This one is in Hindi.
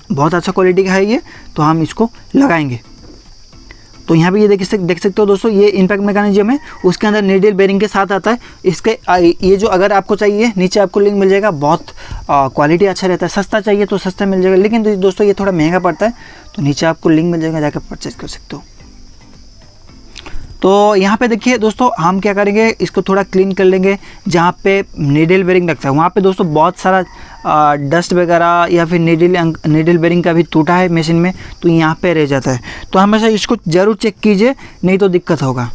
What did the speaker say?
बहुत अच्छा क्वालिटी का है ये, तो हम इसको लगाएंगे। तो यहाँ पे ये देख सकते हो दोस्तों, ये इम्पैक्ट मैकेनिज्म है, उसके अंदर नीडल बेरिंग के साथ आता है। इसके ये जो अगर आपको चाहिए नीचे आपको लिंक मिल जाएगा। बहुत क्वालिटी अच्छा रहता है। सस्ता चाहिए तो सस्ता मिल जाएगा, लेकिन दोस्तों ये थोड़ा महंगा पड़ता है, तो नीचे आपको लिंक मिल जाएगा, जाकर परचेज कर सकते हो। तो यहाँ पे देखिए दोस्तों, हम क्या करेंगे, इसको थोड़ा क्लीन कर लेंगे। जहाँ पे नीडल बेरिंग रखता है वहाँ पे दोस्तों बहुत सारा डस्ट वगैरह या फिर नीडल बेरिंग का भी टूटा है मशीन में, तो यहाँ पे रह जाता है। तो हमेशा इसको ज़रूर चेक कीजिए, नहीं तो दिक्कत होगा।